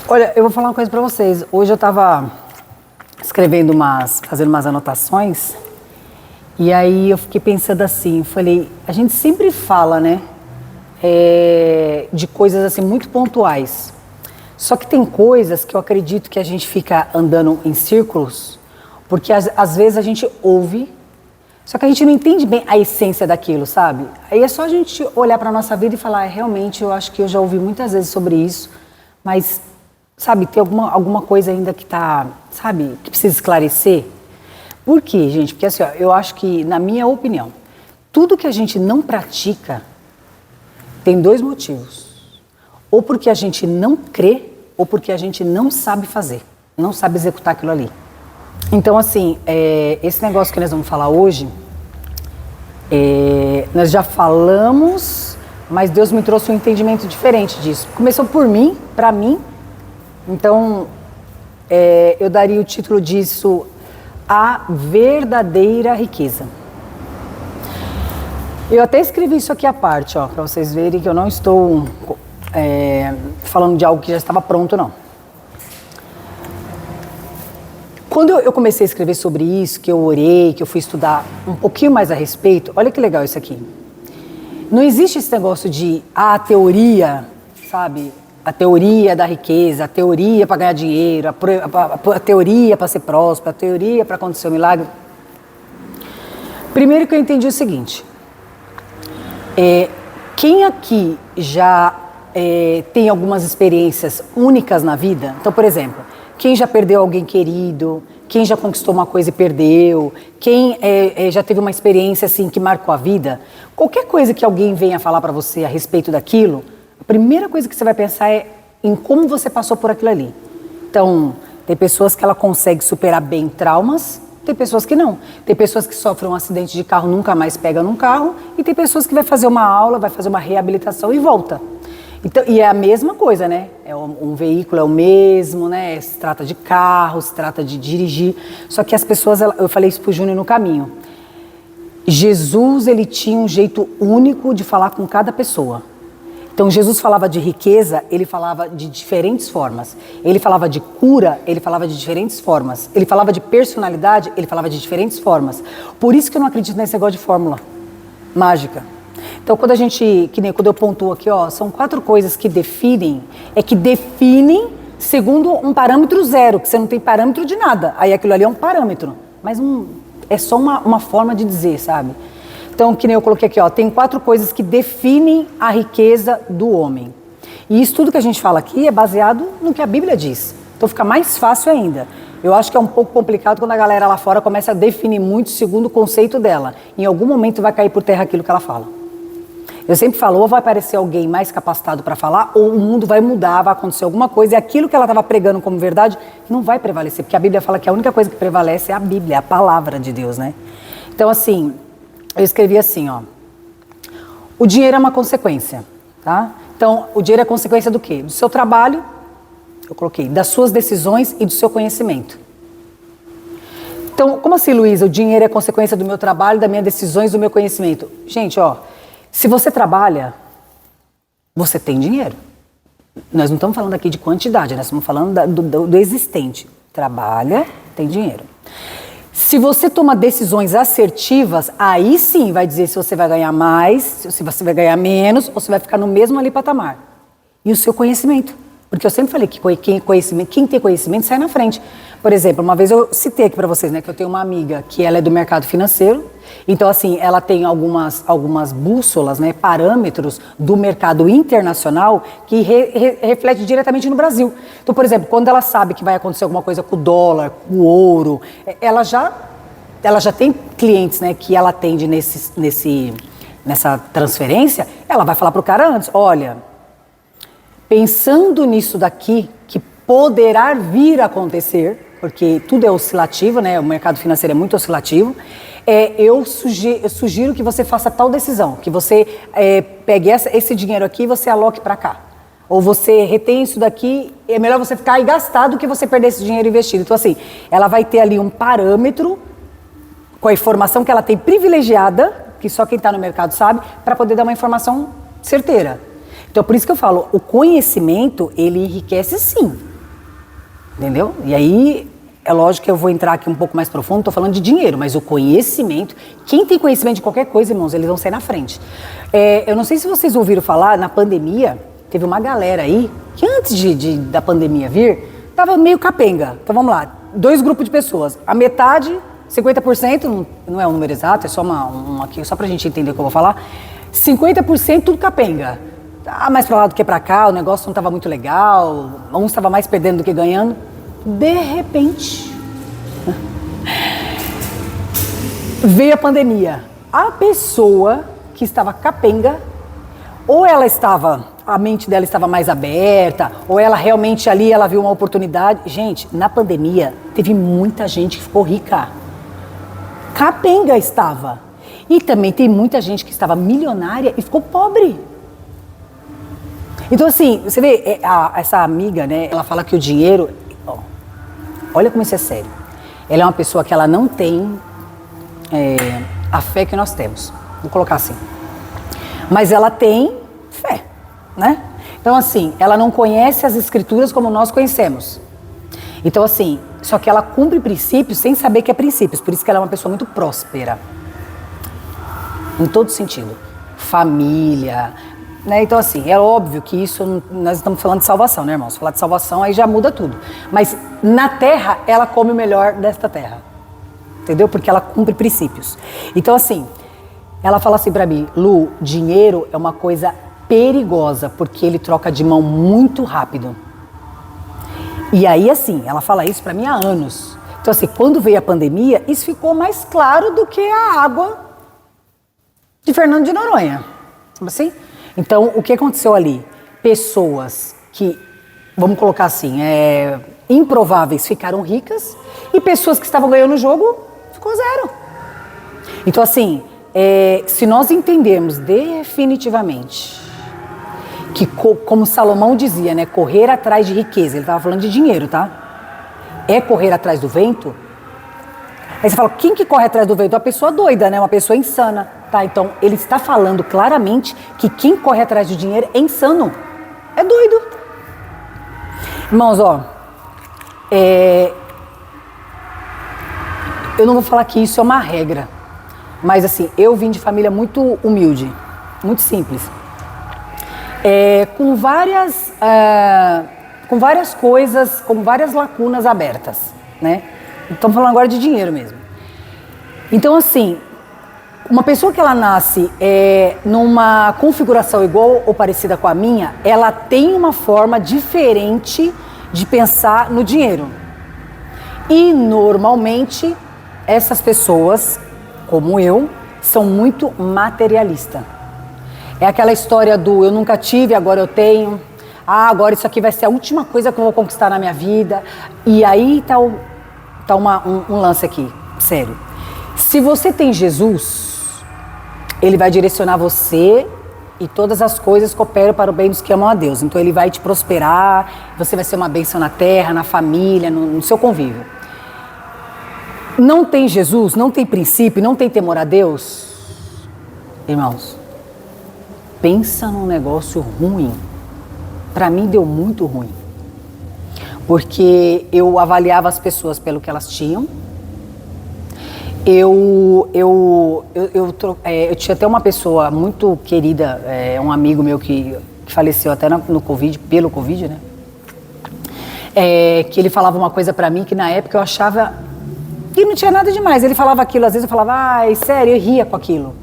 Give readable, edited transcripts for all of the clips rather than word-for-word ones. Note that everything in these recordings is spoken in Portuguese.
Olha, eu vou falar uma coisa pra vocês. Hoje eu tava fazendo umas anotações, e aí eu fiquei pensando assim, falei, a gente sempre fala, né, de coisas assim muito pontuais. Só que tem coisas que eu acredito que a gente fica andando em círculos, porque às vezes a gente ouve, só que a gente não entende bem a essência daquilo, sabe? Aí é só a gente olhar pra nossa vida e falar, realmente, eu acho que eu já ouvi muitas vezes sobre isso, mas, sabe, tem alguma coisa ainda que tá, sabe, que precisa esclarecer. Por quê, gente? Porque assim, ó, eu acho que, na minha opinião, tudo que a gente não pratica tem dois motivos. Ou porque a gente não crê, ou porque a gente não sabe fazer, não sabe executar aquilo ali. Então, assim, esse negócio que nós vamos falar hoje, nós já falamos, mas Deus me trouxe um entendimento diferente disso. Começou por mim, pra mim, então eu daria o título disso, A Verdadeira Riqueza. Eu até escrevi isso aqui à parte, ó, para vocês verem que eu não estou falando de algo que já estava pronto, não. Quando eu comecei a escrever sobre isso, que eu orei, que eu fui estudar um pouquinho mais a respeito, olha que legal isso aqui. Não existe esse negócio de a teoria, sabe? A teoria da riqueza, a teoria para ganhar dinheiro, a teoria para ser próspero, a teoria para acontecer um milagre. Primeiro que eu entendi o seguinte, quem aqui já tem algumas experiências únicas na vida? Então, por exemplo, quem já perdeu alguém querido, quem já conquistou uma coisa e perdeu, quem já teve uma experiência assim que marcou a vida, qualquer coisa que alguém venha falar para você a respeito daquilo, a primeira coisa que você vai pensar é em como você passou por aquilo ali. Então, tem pessoas que ela consegue superar bem traumas, tem pessoas que não. Tem pessoas que sofrem um acidente de carro, nunca mais pega num carro, e tem pessoas que vai fazer uma aula, vai fazer uma reabilitação e volta. Então, e é a mesma coisa, né? Um veículo é o mesmo, né? Se trata de carro, se trata de dirigir. Só que as pessoas, eu falei isso pro Júnior no caminho. Jesus, ele tinha um jeito único de falar com cada pessoa. Então, Jesus falava de riqueza, ele falava de diferentes formas. Ele falava de cura, ele falava de diferentes formas. Ele falava de personalidade, ele falava de diferentes formas. Por isso que eu não acredito nesse negócio de fórmula mágica. Então, quando eu pontuo aqui, ó, são 4 coisas que definem segundo um parâmetro zero, que você não tem parâmetro de nada. Aí aquilo ali é um parâmetro, mas é só uma forma de dizer, sabe? Então, que nem eu coloquei aqui, ó, tem 4 coisas que definem a riqueza do homem. E isso tudo que a gente fala aqui é baseado no que a Bíblia diz. Então fica mais fácil ainda. Eu acho que é um pouco complicado quando a galera lá fora começa a definir muito segundo o conceito dela. Em algum momento vai cair por terra aquilo que ela fala. Eu sempre falo, ou vai aparecer alguém mais capacitado para falar, ou o mundo vai mudar, vai acontecer alguma coisa, e aquilo que ela estava pregando como verdade não vai prevalecer, porque a Bíblia fala que a única coisa que prevalece é a Bíblia, a palavra de Deus, né? Então, assim, eu escrevi assim, ó, o dinheiro é uma consequência, tá? Então, o dinheiro é consequência do quê? Do seu trabalho, eu coloquei, das suas decisões e do seu conhecimento. Então, como assim, Luísa, o dinheiro é consequência do meu trabalho, das minhas decisões, do meu conhecimento? Gente, ó, se você trabalha, você tem dinheiro. Nós não estamos falando aqui de quantidade, nós estamos falando do existente. Trabalha, tem dinheiro. Se você toma decisões assertivas, aí sim vai dizer se você vai ganhar mais, se você vai ganhar menos, ou se vai ficar no mesmo ali patamar. E o seu conhecimento. Porque eu sempre falei que quem tem conhecimento sai na frente. Por exemplo, uma vez eu citei aqui para vocês, né, que eu tenho uma amiga que ela é do mercado financeiro. Então, assim, ela tem algumas bússolas, né, parâmetros do mercado internacional que reflete diretamente no Brasil. Então, por exemplo, quando ela sabe que vai acontecer alguma coisa com o dólar, com o ouro, ela já tem clientes, né, que ela atende nessa transferência, ela vai falar para o cara antes, olha, pensando nisso daqui, que poderá vir a acontecer, porque tudo é oscilativo, né? O mercado financeiro é muito oscilativo. Eu sugiro que você faça tal decisão, que você pegue esse dinheiro aqui e você aloque para cá. Ou você retém isso daqui, é melhor você ficar e gastar do que você perder esse dinheiro investido. Então, assim, ela vai ter ali um parâmetro com a informação que ela tem privilegiada, que só quem está no mercado sabe, para poder dar uma informação certeira. Então, por isso que eu falo, o conhecimento, ele enriquece sim. Entendeu? E aí, é lógico que eu vou entrar aqui um pouco mais profundo, tô falando de dinheiro, mas o conhecimento, quem tem conhecimento de qualquer coisa, irmãos, eles vão sair na frente. Eu não sei se vocês ouviram falar, na pandemia, teve uma galera aí, que antes da pandemia vir, tava meio capenga. Então vamos lá, 2 grupos de pessoas, a metade, 50%, não é um número exato, é só aqui, só pra gente entender o que eu vou falar, 50% tudo capenga. Tá mais pra lá do que pra cá, o negócio não estava muito legal, uns estavam mais perdendo do que ganhando. De repente, veio a pandemia. A pessoa que estava capenga, ou a mente dela estava mais aberta, ou ela realmente ali, ela viu uma oportunidade. Gente, na pandemia, teve muita gente que ficou rica. Capenga estava. E também tem muita gente que estava milionária e ficou pobre. Então, assim, você vê, essa amiga, né, ela fala que o dinheiro, olha como isso é sério. Ela é uma pessoa que ela não tem a fé que nós temos. Vou colocar assim. Mas ela tem fé, né? Então, assim, ela não conhece as escrituras como nós conhecemos. Então, assim, só que ela cumpre princípios sem saber que é princípios. Por isso que ela é uma pessoa muito próspera. Em todo sentido. Família, né? Então, assim, é óbvio que isso, nós estamos falando de salvação, né, irmãos? Falar de salvação aí já muda tudo. Mas na terra, ela come o melhor desta terra. Entendeu? Porque ela cumpre princípios. Então, assim, ela fala assim pra mim, Lu, dinheiro é uma coisa perigosa, porque ele troca de mão muito rápido. E aí, assim, ela fala isso pra mim há anos. Então, assim, quando veio a pandemia, isso ficou mais claro do que a água de Fernando de Noronha. Sabe assim? Então, o que aconteceu ali? Pessoas que, vamos colocar assim, improváveis ficaram ricas e pessoas que estavam ganhando o jogo ficou zero. Então, assim, se nós entendermos definitivamente que, como Salomão dizia, né, correr atrás de riqueza, ele estava falando de dinheiro, tá? É correr atrás do vento. Aí você fala, quem que corre atrás do vento? Uma pessoa doida, né? Uma pessoa insana. Tá, então ele está falando claramente que quem corre atrás do dinheiro é insano. É doido. Irmãos, eu não vou falar que isso é uma regra. Mas assim, eu vim de família muito humilde, muito simples. Com várias coisas, com várias lacunas abertas, né? Estamos falando agora de dinheiro mesmo. Então, assim, uma pessoa que ela nasce numa configuração igual ou parecida com a minha, ela tem uma forma diferente de pensar no dinheiro. E, normalmente, essas pessoas, como eu, são muito materialistas. É aquela história do eu nunca tive, agora eu tenho. Ah, agora isso aqui vai ser a última coisa que eu vou conquistar na minha vida. E aí tá um lance aqui, sério. Se você tem Jesus, Ele vai direcionar você e todas as coisas cooperam para o bem dos que amam a Deus. Então Ele vai te prosperar, você vai ser uma bênção na terra, na família, no seu convívio. Não tem Jesus, não tem princípio, não tem temor a Deus, irmãos, pensa num negócio ruim. Para mim deu muito ruim. Porque eu avaliava as pessoas pelo que elas tinham. Eu tinha até uma pessoa muito querida, um amigo meu que faleceu até no Covid, pelo Covid, né? Que ele falava uma coisa pra mim que na época eu achava que não tinha nada demais. Ele falava aquilo, às vezes eu falava, ai, sério, eu ria com aquilo.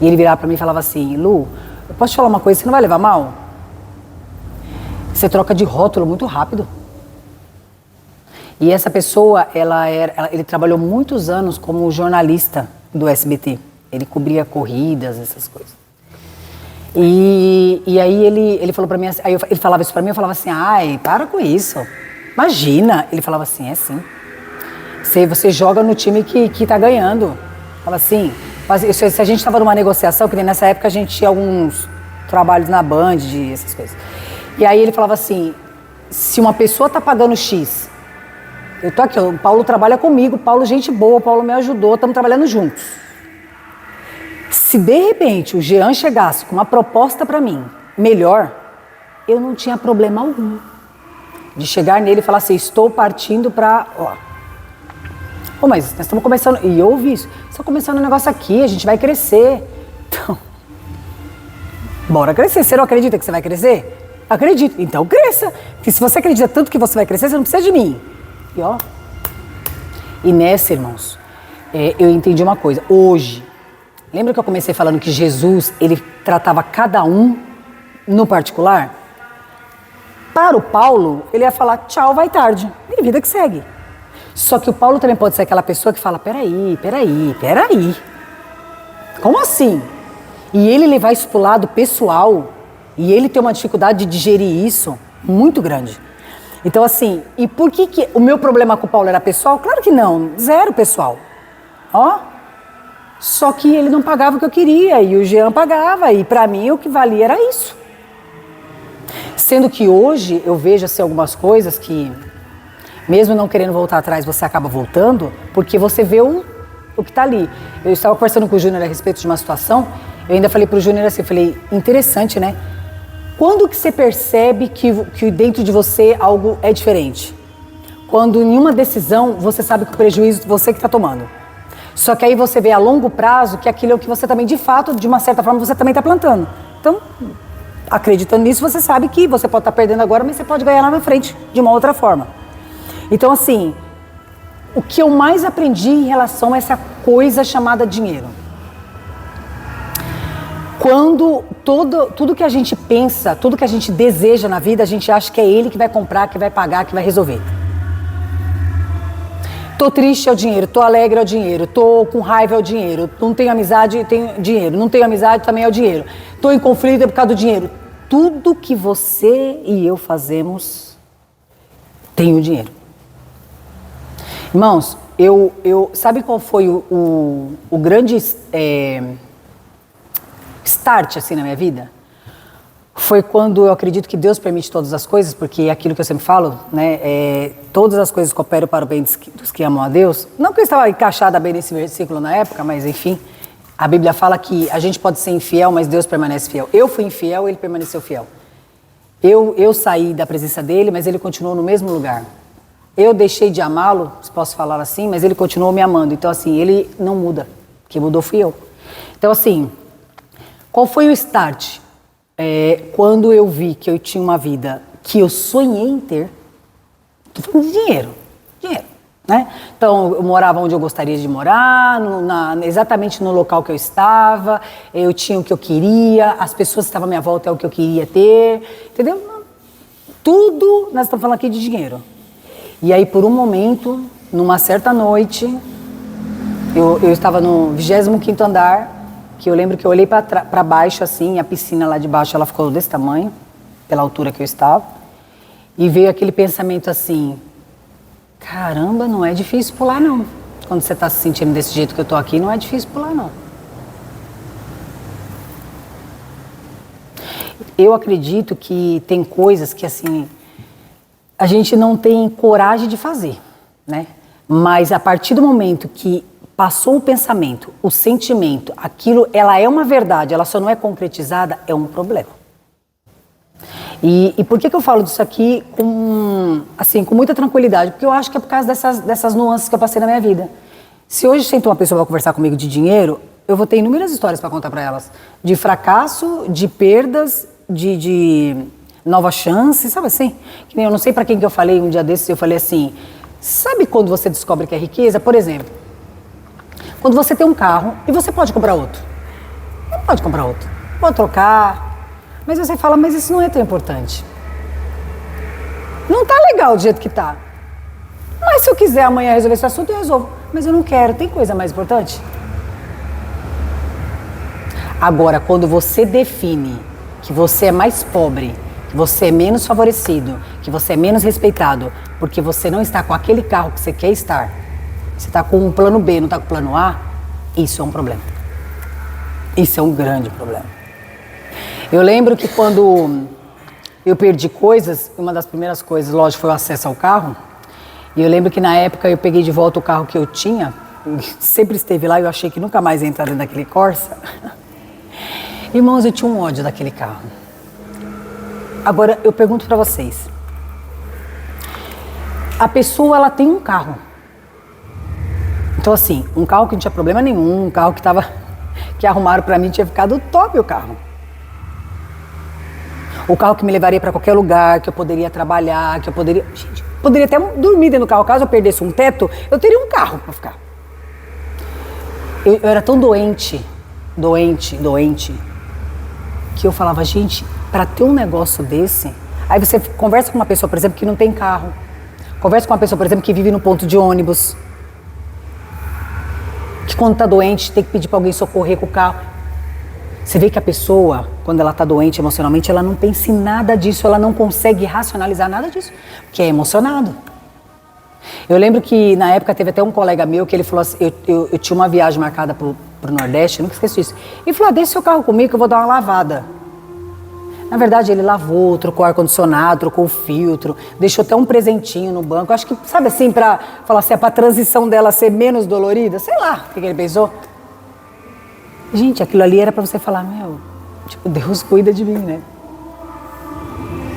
E ele virava pra mim e falava assim, Lu, eu posso te falar uma coisa, você não vai levar mal? Você troca de rótulo muito rápido. E essa pessoa, ele trabalhou muitos anos como jornalista do SBT. Ele cobria corridas, essas coisas. E aí ele falou pra mim, aí ele falava isso pra mim, eu falava assim, ai, para com isso. Imagina. Ele falava assim, é sim. Você joga no time que tá ganhando. Fala assim, se a gente tava numa negociação, que nessa época a gente tinha alguns trabalhos na Band, essas coisas. E aí ele falava assim, se uma pessoa tá pagando X, eu tô aqui, o Paulo trabalha comigo, Paulo gente boa, o Paulo me ajudou, estamos trabalhando juntos. Se de repente o Jean chegasse com uma proposta para mim, melhor, eu não tinha problema algum De chegar nele e falar assim, estou partindo para... Pô, mas nós estamos começando... E eu ouvi isso. Estamos começando um negócio aqui, a gente vai crescer. Então, bora crescer. Você não acredita que você vai crescer? Acredito. Então cresça. Porque se você acredita tanto que você vai crescer, você não precisa de mim. E ó... E nessa, irmãos, eu entendi uma coisa. Hoje, lembra que eu comecei falando que Jesus, ele tratava cada um no particular? Para o Paulo, ele ia falar, tchau, vai tarde. E vida que segue. Só que o Paulo também pode ser aquela pessoa que fala, peraí. Como assim? E ele levar isso pro lado pessoal, e ele ter uma dificuldade de digerir isso muito grande. Então assim, e por que o meu problema com o Paulo era pessoal? Claro que não, zero pessoal. Ó, só que ele não pagava o que eu queria, e o Jean pagava, e pra mim o que valia era isso. Sendo que hoje eu vejo assim algumas coisas que, mesmo não querendo voltar atrás, você acaba voltando, porque você vê o que tá ali. Eu estava conversando com o Júnior a respeito de uma situação, eu ainda falei pro Júnior assim, eu falei, interessante, né? Quando que você percebe que dentro de você algo é diferente? Quando em uma decisão você sabe que o prejuízo você que está tomando. Só que aí você vê a longo prazo que aquilo é o que você também, de fato, de uma certa forma, você também está plantando. Então, acreditando nisso, você sabe que você pode estar perdendo agora, mas você pode ganhar lá na frente, de uma outra forma. Então, assim, o que eu mais aprendi em relação a essa coisa chamada dinheiro? Quando tudo que a gente pensa, tudo que a gente deseja na vida, a gente acha que é ele que vai comprar, que vai pagar, que vai resolver. Tô triste é o dinheiro, tô alegre é o dinheiro, tô com raiva é o dinheiro, não tenho amizade, tenho dinheiro, não tenho amizade também é o dinheiro, tô em conflito é por causa do dinheiro. Tudo que você e eu fazemos tem o dinheiro. Irmãos, sabe qual foi o grande... start assim na minha vida foi quando eu acredito que Deus permite todas as coisas, porque é aquilo que eu sempre falo, né? Todas as coisas cooperam para o bem dos que amam a Deus. Não que eu estava encaixada bem nesse versículo na época, mas enfim, a Bíblia fala que a gente pode ser infiel, mas Deus permanece fiel. Eu fui infiel, ele permaneceu fiel. Eu saí da presença dele, mas ele continuou no mesmo lugar. Eu deixei de amá-lo, se posso falar assim, mas ele continuou me amando. Então assim, ele não muda. Quem mudou fui eu. Então assim, qual foi o start? Quando eu vi que eu tinha uma vida que eu sonhei em ter, tô falando de dinheiro, né? Então, eu morava onde eu gostaria de morar, exatamente no local que eu estava, eu tinha o que eu queria, as pessoas que estavam à minha volta é o que eu queria ter, entendeu? Tudo, nós estamos falando aqui de dinheiro. E aí, por um momento, numa certa noite, eu estava no 25º andar, que eu lembro que eu olhei para baixo assim, a piscina lá de baixo ela ficou desse tamanho, pela altura que eu estava, e veio aquele pensamento assim, caramba, não é difícil pular não. Quando você está se sentindo desse jeito que eu estou aqui, não é difícil pular não. Eu acredito que tem coisas que assim, a gente não tem coragem de fazer, né? Mas a partir do momento que passou o pensamento, o sentimento, aquilo, ela é uma verdade, ela só não é concretizada, é um problema. E por que eu falo disso aqui com muita tranquilidade? Porque eu acho que é por causa dessas nuances que eu passei na minha vida. Se hoje senta uma pessoa para conversar comigo de dinheiro, eu vou ter inúmeras histórias para contar para elas. De fracasso, de perdas, de nova chance, sabe assim? Que nem eu não sei para quem que eu falei um dia desses, eu falei assim, sabe quando você descobre que é riqueza? Por exemplo, quando você tem um carro e você pode comprar outro. Não pode comprar outro. Pode trocar. Mas você fala, mas isso não é tão importante. Não tá legal do jeito que tá. Mas se eu quiser amanhã resolver esse assunto, eu resolvo. Mas eu não quero. Tem coisa mais importante? Agora, quando você define que você é mais pobre, que você é menos favorecido, que você é menos respeitado, porque você não está com aquele carro que você quer estar, você está com um plano B, não está com o plano A, isso é um problema. Isso é um grande problema. Eu lembro que quando eu perdi coisas, uma das primeiras coisas, lógico, foi o acesso ao carro. E eu lembro que na época eu peguei de volta o carro que eu tinha, sempre esteve lá e eu achei que nunca mais ia entrar dentro daquele Corsa. Irmãos, eu tinha um ódio daquele carro. Agora, eu pergunto para vocês, A pessoa, ela tem um carro. Então assim, um carro que não tinha problema nenhum, um carro que arrumaram pra mim, tinha ficado top o carro. O carro que me levaria pra qualquer lugar, que eu poderia trabalhar, que eu poderia... Gente, poderia até dormir dentro do carro. Caso eu perdesse um teto, eu teria um carro pra ficar. Eu era tão doente, que eu falava, gente, pra ter um negócio desse... Aí você conversa com uma pessoa, por exemplo, que não tem carro. Conversa com uma pessoa, por exemplo, que vive no ponto de ônibus. Que quando tá doente, tem que pedir pra alguém socorrer com o carro. Você vê que a pessoa, quando ela tá doente emocionalmente, ela não pensa em nada disso, ela não consegue racionalizar nada disso, porque é emocionado. Eu lembro que na época teve até um colega meu que ele falou assim, eu tinha uma viagem marcada pro Nordeste, nunca esqueço isso. E falou, deixa seu carro comigo que eu vou dar uma lavada. Na verdade, ele lavou, trocou o ar-condicionado, trocou o filtro, deixou até um presentinho no banco. Acho que, sabe assim, pra falar assim, é pra transição dela ser menos dolorida. Sei lá o que ele pensou. Gente, aquilo ali era pra você falar, meu, tipo, Deus cuida de mim, né?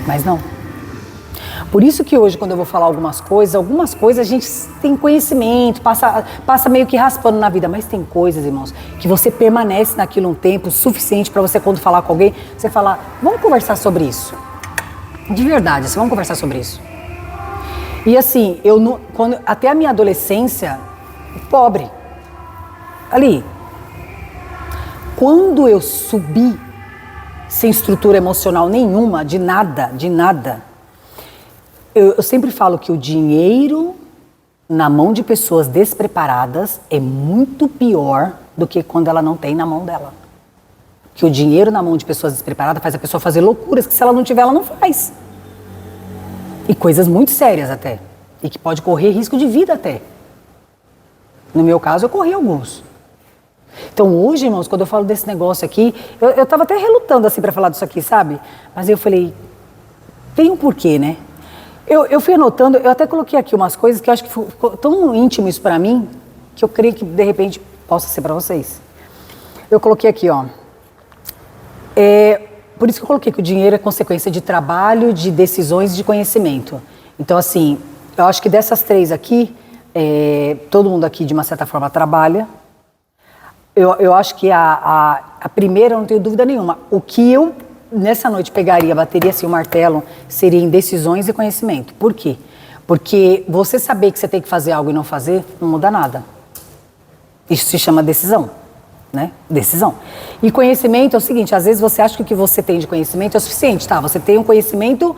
Mas não. Por isso que hoje, quando eu vou falar algumas coisas a gente tem conhecimento, passa meio que raspando na vida. Mas tem coisas, irmãos, que você permanece naquilo um tempo suficiente para você, quando falar com alguém, você falar, vamos conversar sobre isso. De verdade, assim, vamos conversar sobre isso. E assim, até a minha adolescência, pobre, ali, quando eu subi, sem estrutura emocional nenhuma, de nada, eu sempre falo que o dinheiro na mão de pessoas despreparadas é muito pior do que quando ela não tem na mão dela. Que o dinheiro na mão de pessoas despreparadas faz a pessoa fazer loucuras que se ela não tiver, ela não faz. E coisas muito sérias até. E que pode correr risco de vida até. No meu caso, eu corri alguns. Então hoje, irmãos, quando eu falo desse negócio aqui, eu tava até relutando assim pra falar disso aqui, sabe? Mas eu falei, tem um porquê, né? Eu fui anotando, eu até coloquei aqui umas coisas que eu acho que ficou tão íntimo isso pra mim, que eu creio que de repente possa ser pra vocês. Eu coloquei aqui, ó. Por isso que eu coloquei que o dinheiro é consequência de trabalho, de decisões e de conhecimento. Então, assim, eu acho que dessas três aqui, todo mundo aqui de uma certa forma trabalha. Eu acho que a primeira, eu não tenho dúvida nenhuma. O que eu nessa noite pegaria, bateria assim o martelo, seria em decisões e conhecimento. Por quê? Porque você saber que você tem que fazer algo e não fazer, não muda nada. Isso se chama decisão, né? Decisão. E conhecimento é o seguinte, às vezes você acha que o que você tem de conhecimento é o suficiente, tá? Você tem um conhecimento,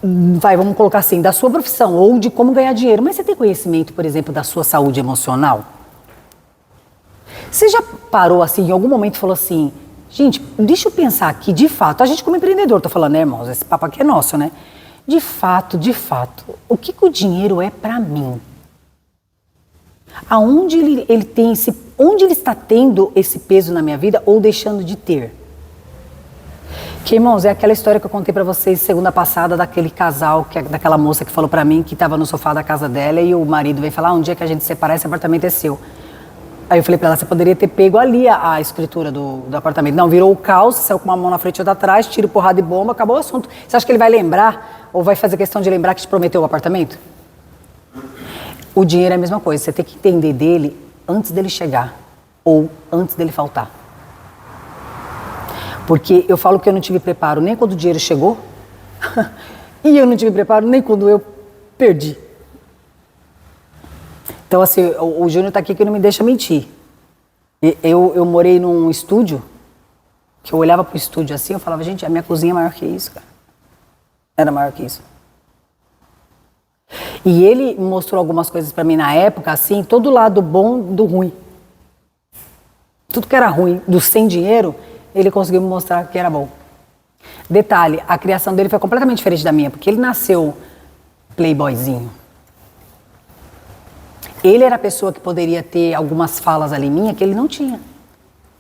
vamos colocar assim, da sua profissão ou de como ganhar dinheiro, mas você tem conhecimento, por exemplo, da sua saúde emocional? Você já parou assim, em algum momento falou assim, gente, deixa eu pensar aqui, de fato, a gente como empreendedor, tô falando, né, irmãos, esse papo aqui é nosso, né? De fato, o que o dinheiro é pra mim? Aonde ele tem onde ele está tendo esse peso na minha vida ou deixando de ter? Que, irmãos, é aquela história que eu contei pra vocês segunda passada, daquele casal, daquela moça que falou pra mim que tava no sofá da casa dela e o marido veio falar, um dia que a gente separar, esse apartamento é seu. Aí eu falei pra ela, você poderia ter pego ali a escritura do apartamento. Não, virou o caos, saiu com uma mão na frente e outra atrás, tiro, porrada e bomba, acabou o assunto. Você acha que ele vai lembrar, ou vai fazer questão de lembrar que te prometeu o apartamento? O dinheiro é a mesma coisa, você tem que entender dele antes dele chegar, ou antes dele faltar. Porque eu falo que eu não tive preparo nem quando o dinheiro chegou, e eu não tive preparo nem quando eu perdi. Então, assim, o Júnior tá aqui que não me deixa mentir. Eu morei num estúdio, que eu olhava pro estúdio assim, eu falava, gente, a minha cozinha é maior que isso, cara. Era maior que isso. E ele mostrou algumas coisas pra mim na época, assim, todo lado bom do ruim. Tudo que era ruim, do sem dinheiro, ele conseguiu me mostrar que era bom. Detalhe, a criação dele foi completamente diferente da minha, porque ele nasceu playboyzinho. Ele era a pessoa que poderia ter algumas falas ali minha que ele não tinha.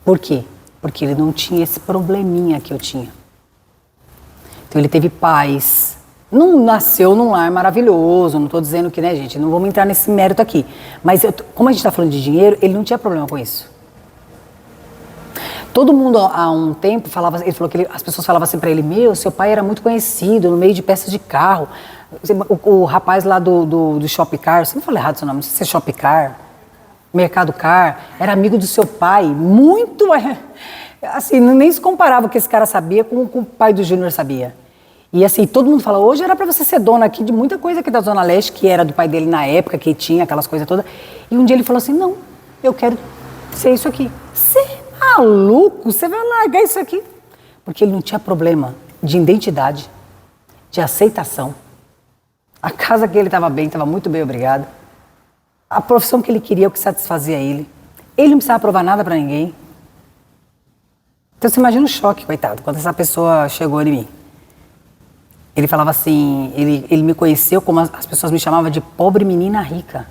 Por quê? Porque ele não tinha esse probleminha que eu tinha. Então ele teve paz. Não nasceu num lar maravilhoso, não estou dizendo que, né, gente, não vamos entrar nesse mérito aqui. Mas como a gente está falando de dinheiro, ele não tinha problema com isso. Todo mundo há um tempo falava, ele falou que as pessoas falavam assim para ele, meu, seu pai era muito conhecido no meio de peças de carro. O rapaz lá do Shopcar, você não falou errado seu nome, não sei se é Shopcar, Mercado Car, era amigo do seu pai, muito, assim, nem se comparava o que esse cara sabia com o que o pai do Júnior sabia. E assim, todo mundo fala, hoje era pra você ser dona aqui de muita coisa aqui da Zona Leste, que era do pai dele na época, que tinha aquelas coisas todas. E um dia ele falou assim, não, eu quero ser isso aqui. Você é maluco? Você vai largar isso aqui? Porque ele não tinha problema de identidade, de aceitação. A casa que ele estava bem, estava muito bem, obrigado. A profissão que ele queria, o que satisfazia ele. Ele não precisava provar nada pra ninguém. Então você imagina o choque, coitado, quando essa pessoa chegou em mim. Ele falava assim, ele me conheceu como as pessoas me chamavam de pobre menina rica.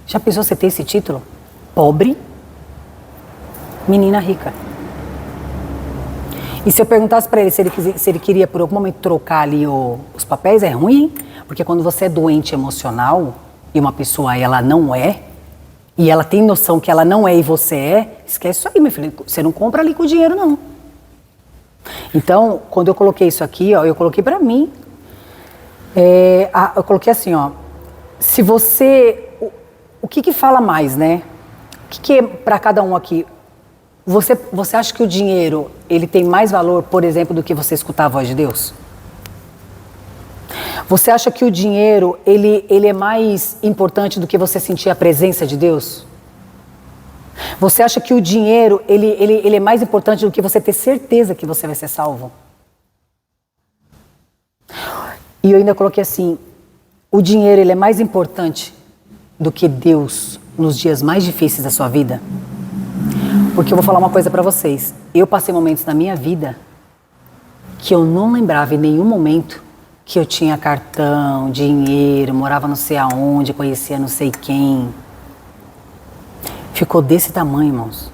Já pensou você ter esse título? Pobre menina rica. E se eu perguntasse pra ele se ele queria por algum momento trocar ali os papéis, é ruim, hein? Porque quando você é doente emocional e uma pessoa ela não é, e ela tem noção que ela não é e você é, esquece isso aí, meu filho. Você não compra ali com dinheiro, não. Então, quando eu coloquei isso aqui, ó, eu coloquei pra mim, eu coloquei assim, ó, se você, o que fala mais, né? O que é pra cada um aqui? Você acha que o dinheiro, ele tem mais valor, por exemplo, do que você escutar a voz de Deus? Você acha que o dinheiro, ele é mais importante do que você sentir a presença de Deus? Você acha que o dinheiro, ele é mais importante do que você ter certeza que você vai ser salvo? E eu ainda coloquei assim, o dinheiro, ele é mais importante do que Deus nos dias mais difíceis da sua vida? Porque eu vou falar uma coisa pra vocês. Eu passei momentos na minha vida que eu não lembrava em nenhum momento que eu tinha cartão, dinheiro, morava não sei aonde, conhecia não sei quem. Ficou desse tamanho, irmãos.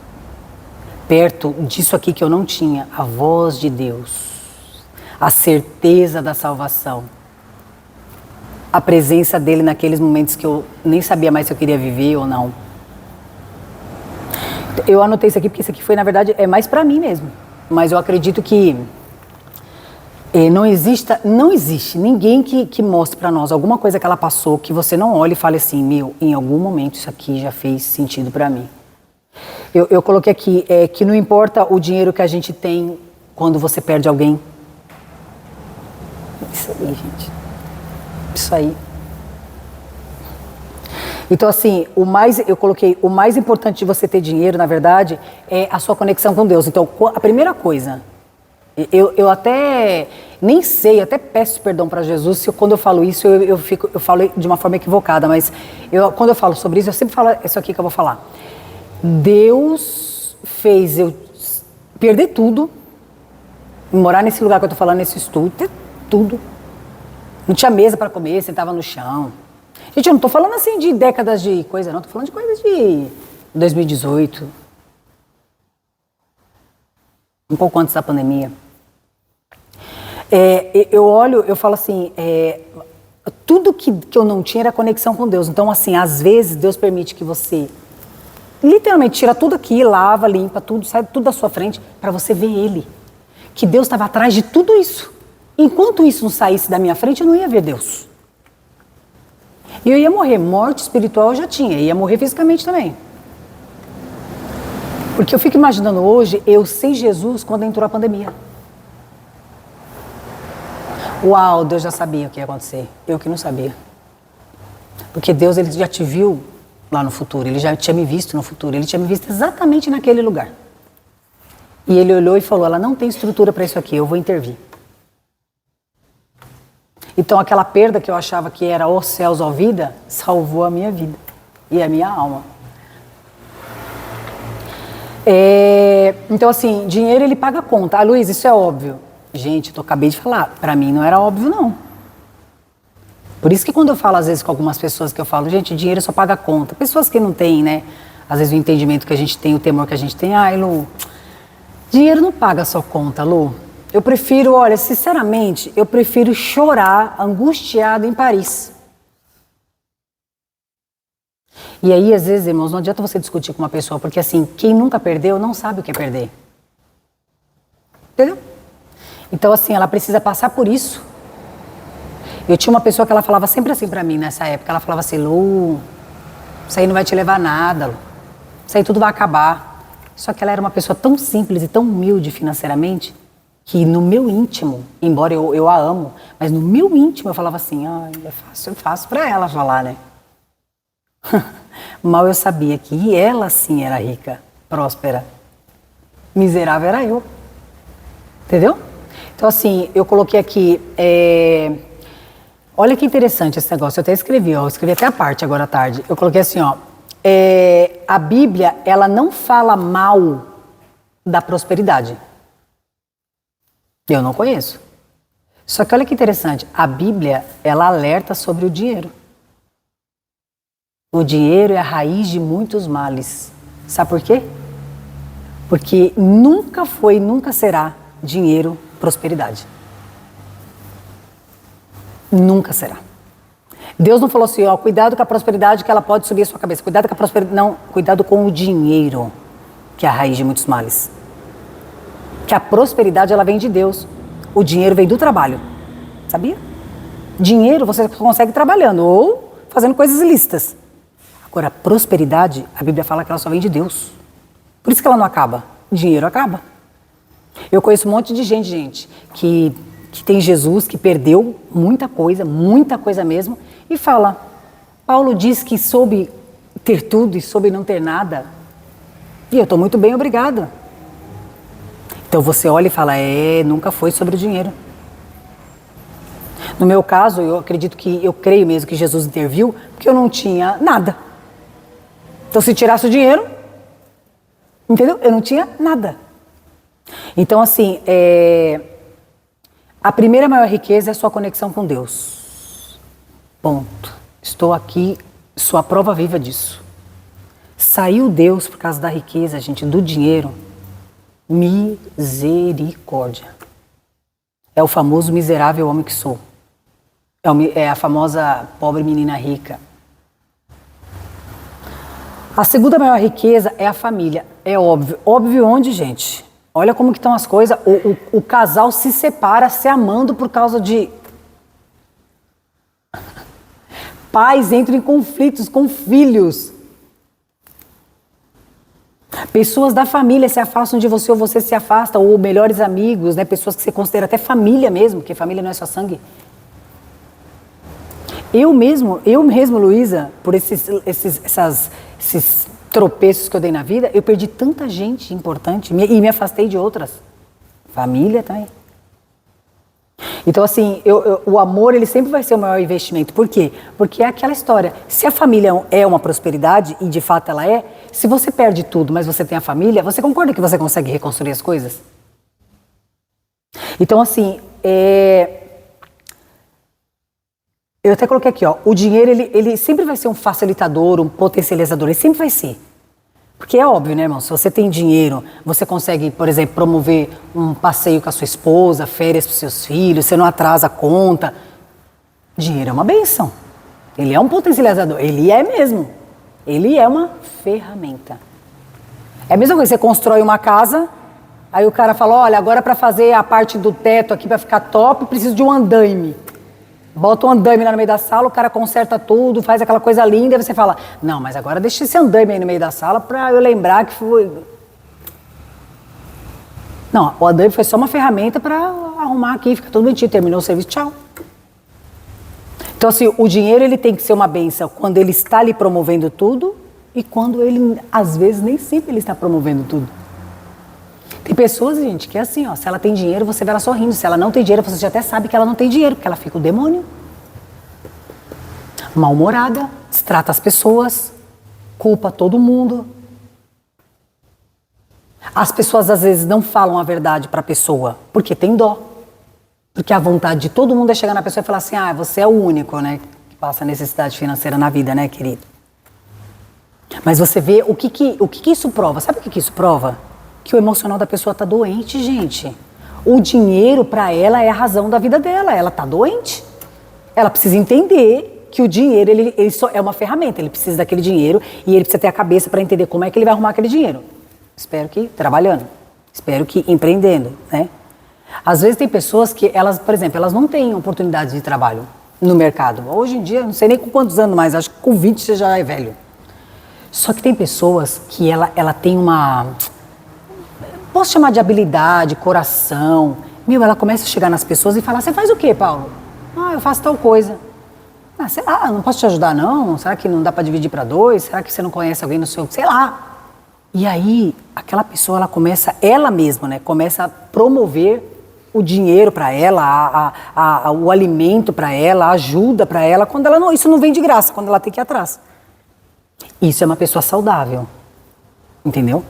Perto disso aqui que eu não tinha, a voz de Deus, a certeza da salvação, a presença dele naqueles momentos que eu nem sabia mais se eu queria viver ou não. Eu anotei isso aqui porque isso aqui foi, na verdade, é mais pra mim mesmo. Mas eu acredito que não existe ninguém que mostre pra nós alguma coisa que ela passou que você não olhe e fale assim, meu, em algum momento isso aqui já fez sentido pra mim. Eu coloquei aqui, que não importa o dinheiro que a gente tem quando você perde alguém. Isso aí, gente. Isso aí. Então, assim, eu coloquei, o mais importante de você ter dinheiro, na verdade, é a sua conexão com Deus. Então, a primeira coisa, eu até nem sei, até peço perdão para Jesus se quando eu falo isso, eu falo de uma forma equivocada, mas quando eu falo sobre isso, eu sempre falo isso aqui que eu vou falar. Deus fez eu perder tudo, morar nesse lugar que eu tô falando, nesse estúdio, ter tudo. Não tinha mesa para comer, sentava no chão. Gente, eu não tô falando assim de décadas de coisa, não. Tô falando de coisas de 2018. Um pouco antes da pandemia. Eu olho, eu falo assim, tudo que eu não tinha era conexão com Deus. Então, assim, às vezes Deus permite que você literalmente tira tudo aqui, lava, limpa tudo, sai tudo da sua frente para você ver Ele. Que Deus estava atrás de tudo isso. Enquanto isso não saísse da minha frente, eu não ia ver Deus. E eu ia morrer. Morte espiritual eu já tinha. Ia morrer fisicamente também. Porque eu fico imaginando hoje, eu sem Jesus quando entrou a pandemia. Uau, Deus já sabia o que ia acontecer. Eu que não sabia. Porque Deus, ele já te viu lá no futuro. Ele já tinha me visto no futuro. Ele tinha me visto exatamente naquele lugar. E ele olhou e falou, ela não tem estrutura para isso aqui, eu vou intervir. Então aquela perda que eu achava que era os céus ou vida, salvou a minha vida e a minha alma. Então assim, dinheiro ele paga a conta. Ah, Luiz, isso é óbvio. Gente, eu acabei de falar, pra mim não era óbvio não. Por isso que quando eu falo às vezes com algumas pessoas que eu falo, gente, dinheiro só paga a conta. Pessoas que não têm, né, às vezes o entendimento que a gente tem, o temor que a gente tem. Ai, Lu, dinheiro não paga só conta, Lu. Eu prefiro, olha, sinceramente, eu prefiro chorar angustiado em Paris. E aí, às vezes, irmãos, não adianta você discutir com uma pessoa, porque assim, quem nunca perdeu não sabe o que é perder. Entendeu? Então, assim, ela precisa passar por isso. Eu tinha uma pessoa que ela falava sempre assim pra mim nessa época. Ela falava assim, Lu, isso aí não vai te levar a nada, Lu. Isso aí tudo vai acabar. Só que ela era uma pessoa tão simples e tão humilde financeiramente que no meu íntimo, embora eu a amo, mas no meu íntimo eu falava assim, é fácil pra ela falar, né? Mal eu sabia que ela sim era rica, próspera. Miserável era eu. Entendeu? Então assim, eu coloquei aqui, olha que interessante esse negócio, eu até escrevi, eu escrevi até a parte agora à tarde. Eu coloquei assim, a Bíblia, ela não fala mal da prosperidade. Eu não conheço. Só que olha que interessante, a Bíblia, ela alerta sobre o dinheiro. O dinheiro é a raiz de muitos males. Sabe por quê? Porque nunca foi, nunca será dinheiro prosperidade. Nunca será. Deus não falou assim, cuidado com a prosperidade que ela pode subir a sua cabeça. Cuidado com a prosperidade. Não, cuidado com o dinheiro, que é a raiz de muitos males. Que a prosperidade, ela vem de Deus. O dinheiro vem do trabalho. Sabia? Dinheiro você consegue trabalhando ou fazendo coisas ilícitas. Agora, a prosperidade, a Bíblia fala que ela só vem de Deus. Por isso que ela não acaba. O dinheiro acaba. Eu conheço um monte de gente, que tem Jesus, que perdeu muita coisa mesmo, e fala, Paulo diz que soube ter tudo e soube não ter nada. E eu estou muito bem, obrigado. Então você olha e fala, nunca foi sobre o dinheiro. No meu caso, eu creio mesmo que Jesus interviu, porque eu não tinha nada. Então se tirasse o dinheiro, entendeu? Eu não tinha nada. Então assim, a primeira maior riqueza é a sua conexão com Deus. Ponto. Estou aqui, sou a prova viva disso. Saiu Deus por causa da riqueza, gente, do dinheiro. Misericórdia. É o famoso miserável homem que sou. É a famosa pobre menina rica. A segunda maior riqueza é a família. É óbvio. Óbvio onde, gente? Olha como que estão as coisas. O casal se separa se amando por causa de... Pais entram em conflitos com filhos. Pessoas da família se afastam de você ou você se afasta, ou melhores amigos, né? Pessoas que você considera até família mesmo, porque família não é só sangue. Eu mesmo, Luísa, por esses tropeços que eu dei na vida, eu perdi tanta gente importante e me afastei de outras. Família também. Então assim, o amor ele sempre vai ser o maior investimento. Por quê? Porque é aquela história. Se a família é uma prosperidade, e de fato ela é, se você perde tudo, mas você tem a família, você concorda que você consegue reconstruir as coisas? Então assim, eu até coloquei aqui, o dinheiro ele sempre vai ser um facilitador, um potencializador, ele sempre vai ser. Porque é óbvio, né, irmão? Se você tem dinheiro, você consegue, por exemplo, promover um passeio com a sua esposa, férias para os seus filhos, você não atrasa a conta. Dinheiro é uma bênção. Ele é um potencializador. Ele é mesmo. Ele é uma ferramenta. É a mesma coisa, você constrói uma casa, aí o cara fala, olha, agora para fazer a parte do teto aqui, para ficar top, preciso de um andaime. Bota um andaime lá no meio da sala, o cara conserta tudo, faz aquela coisa linda, e você fala, não, mas agora deixa esse andaime aí no meio da sala pra eu lembrar que foi... Não, o andaime foi só uma ferramenta pra arrumar aqui, fica tudo bonitinho, terminou o serviço, tchau. Então assim, o dinheiro ele tem que ser uma bênção quando ele está ali promovendo tudo e quando ele, às vezes, nem sempre ele está promovendo tudo. Tem pessoas, gente, que é assim, se ela tem dinheiro, você vê ela sorrindo. Se ela não tem dinheiro, você já até sabe que ela não tem dinheiro, porque ela fica o demônio. Mal-humorada, destrata as pessoas, culpa todo mundo. As pessoas, às vezes, não falam a verdade para a pessoa, porque tem dó. Porque a vontade de todo mundo é chegar na pessoa e falar assim, você é o único, né, que passa necessidade financeira na vida, né, querido? Mas você vê o que isso prova. Sabe o que isso prova? Que o emocional da pessoa tá doente, gente. O dinheiro para ela é a razão da vida dela. Ela tá doente. Ela precisa entender que o dinheiro ele só é uma ferramenta. Ele precisa daquele dinheiro e ele precisa ter a cabeça para entender como é que ele vai arrumar aquele dinheiro. Espero que trabalhando. Espero que empreendendo, né? Às vezes tem pessoas que elas, por exemplo, elas não têm oportunidade de trabalho. no mercado. Hoje em dia, não sei nem com quantos anos mais, acho que com 20 você já é velho. Só que tem pessoas que ela tem uma... Posso chamar de habilidade, coração. Ela começa a chegar nas pessoas e falar, você faz o quê, Paulo? Ah, eu faço tal coisa. Ah, sei lá, não posso te ajudar não? Será que não dá pra dividir pra dois? Será que você não conhece alguém no seu... Sei lá. E aí, aquela pessoa, ela começa, ela mesma, né? Começa a promover o dinheiro pra ela, o alimento pra ela, a ajuda pra ela, quando ela não... Isso não vem de graça, quando ela tem que ir atrás. Isso é uma pessoa saudável. Entendeu?